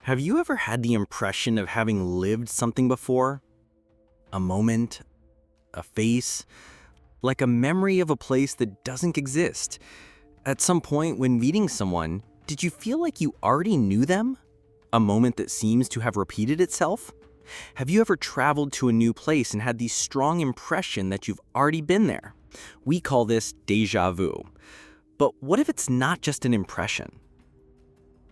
Have you ever had the impression of having lived something before? A moment, a face, like a memory of a place that doesn't exist. At some point when meeting someone, did you feel like you already knew them? A moment that seems to have repeated itself? Have you ever traveled to a new place and had the strong impression that you've already been there? We call this déjà vu. But what if it's not just an impression?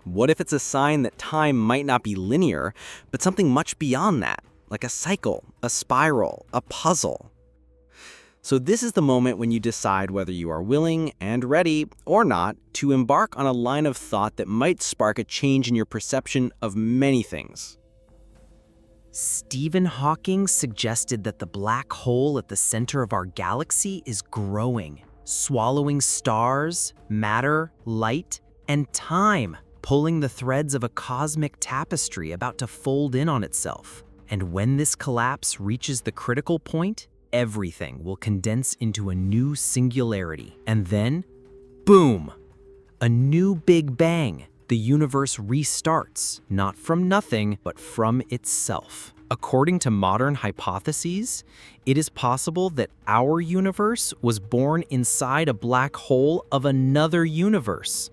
What if it's a sign that time might not be linear, but something much beyond that, like a cycle, a spiral, a puzzle? So this is the moment when you decide whether you are willing and ready or not to embark on a line of thought that might spark a change in your perception of many things. Stephen Hawking suggested that the black hole at the center of our galaxy is growing, swallowing stars, matter, light, and time, pulling the threads of a cosmic tapestry about to fold in on itself. And when this collapse reaches the critical point, everything will condense into a new singularity. And then, boom! A new Big Bang. The universe restarts, not from nothing, but from itself. According to modern hypotheses, it is possible that our universe was born inside a black hole of another universe.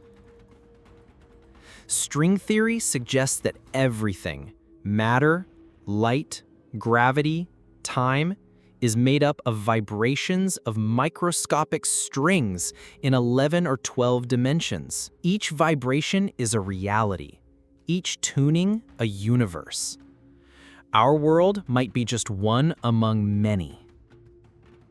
String theory suggests that everything, matter, light, gravity, time, is made up of vibrations of microscopic strings in 11 or 12 dimensions. Each vibration is a reality, each tuning a universe. Our world might be just one among many.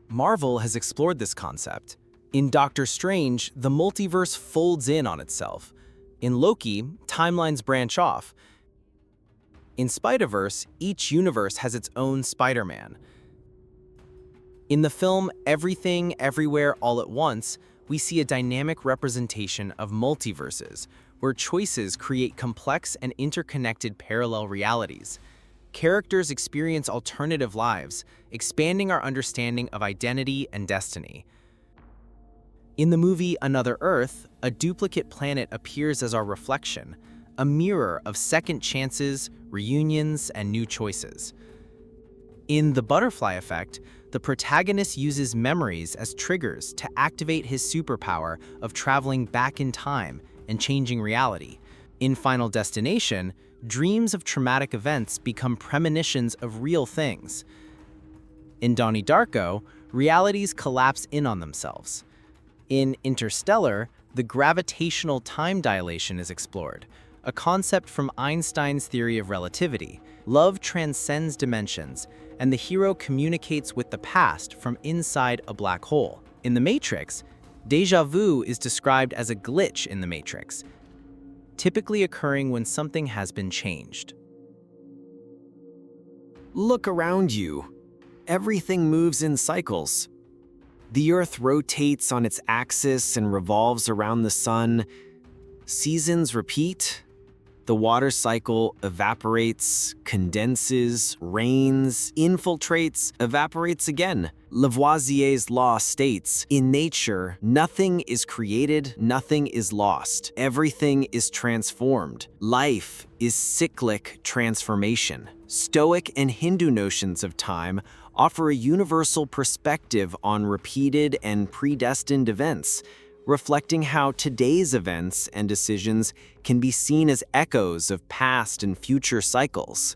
Marvel has explored this concept. In Doctor Strange, the multiverse folds in on itself. In Loki, timelines branch off. In Spider-Verse, each universe has its own Spider-Man. In the film Everything, Everywhere, All at Once, we see a dynamic representation of multiverses, where choices create complex and interconnected parallel realities. Characters experience alternative lives, expanding our understanding of identity and destiny. In the movie Another Earth, a duplicate planet appears as our reflection, a mirror of second chances, reunions, and new choices. In The Butterfly Effect, the protagonist uses memories as triggers to activate his superpower of traveling back in time and changing reality. In Final Destination, dreams of traumatic events become premonitions of real things. In Donnie Darko, realities collapse in on themselves. In Interstellar, the gravitational time dilation is explored, a concept from Einstein's theory of relativity. Love transcends dimensions, and the hero communicates with the past from inside a black hole. In The Matrix, déjà vu is described as a glitch in the Matrix, typically occurring when something has been changed. Look around you. Everything moves in cycles. The Earth rotates on its axis and revolves around the sun. Seasons repeat. The water cycle evaporates, condenses, rains, infiltrates, evaporates again. Lavoisier's law states, in nature, nothing is created, nothing is lost. Everything is transformed. Life is cyclic transformation. Stoic and Hindu notions of time offer a universal perspective on repeated and predestined events, reflecting how today's events and decisions can be seen as echoes of past and future cycles.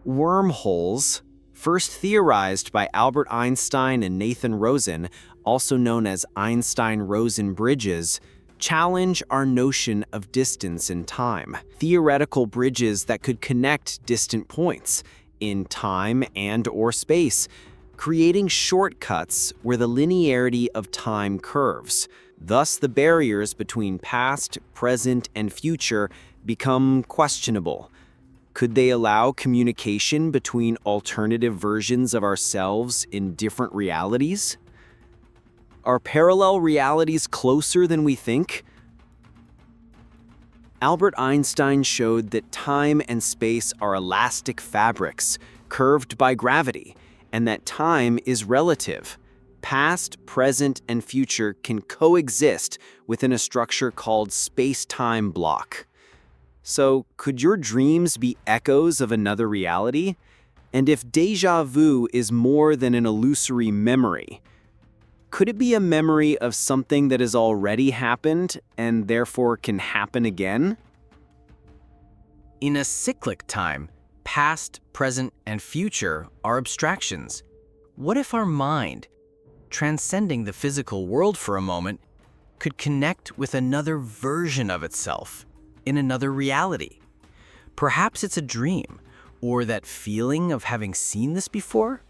Wormholes, first theorized by Albert Einstein and Nathan Rosen, also known as Einstein-Rosen bridges, challenge our notion of distance and time. Theoretical bridges that could connect distant points in time and/or space, creating shortcuts where the linearity of time curves. Thus, the barriers between past, present, and future become questionable. Could they allow communication between alternative versions of ourselves in different realities? Are parallel realities closer than we think? Albert Einstein showed that time and space are elastic fabrics, curved by gravity, and that time is relative. Past, present, and future can coexist within a structure called space-time block. So, could your dreams be echoes of another reality? And if déjà vu is more than an illusory memory, could it be a memory of something that has already happened and therefore can happen again? In a cyclic time, past, present, and future are abstractions. What if our mind, transcending the physical world for a moment, could connect with another version of itself in another reality? Perhaps it's a dream, or that feeling of having seen this before?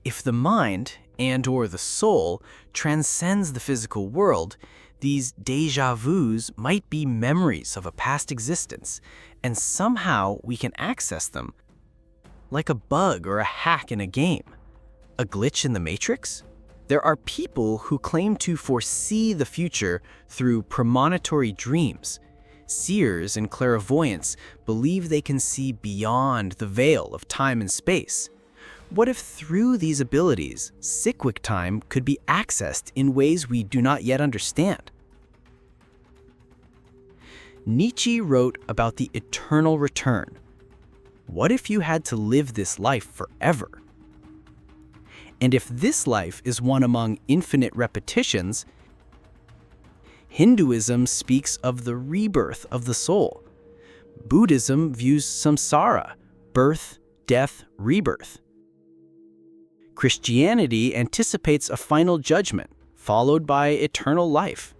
If the mind and/or the soul transcends the physical world, these déjà vus might be memories of a past existence, and somehow we can access them, like a bug or a hack in a game. A glitch in the Matrix? There are people who claim to foresee the future through premonitory dreams. Seers and clairvoyants believe they can see beyond the veil of time and space. What if through these abilities, cyclic time could be accessed in ways we do not yet understand? Nietzsche wrote about the eternal return. What if you had to live this life forever? And if this life is one among infinite repetitions, Hinduism speaks of the rebirth of the soul. Buddhism views samsara, birth, death, rebirth. Christianity anticipates a final judgment, followed by eternal life.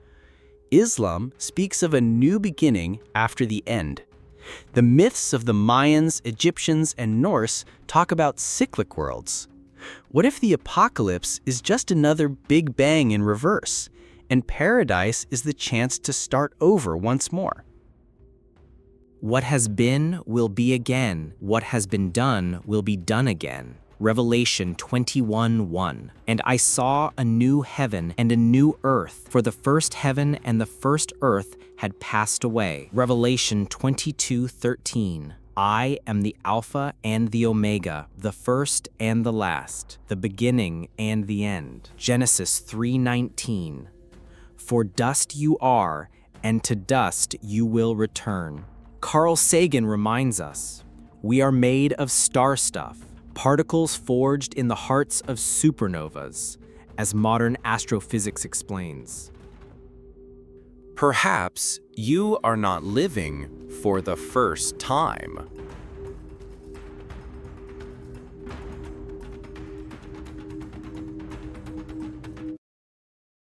Islam speaks of a new beginning after the end. The myths of the Mayans, Egyptians, and Norse talk about cyclic worlds. What if the apocalypse is just another Big Bang in reverse, and paradise is the chance to start over once more? What has been will be again. What has been done will be done again. Revelation 21:1. And I saw a new heaven and a new earth, for the first heaven and the first earth had passed away. Revelation 22:13. I am the Alpha and the Omega, the first and the last, the beginning and the end. Genesis 3:19. For dust you are, and to dust you will return. Carl Sagan reminds us, we are made of star stuff, particles forged in the hearts of supernovas, as modern astrophysics explains. Perhaps you are not living for the first time.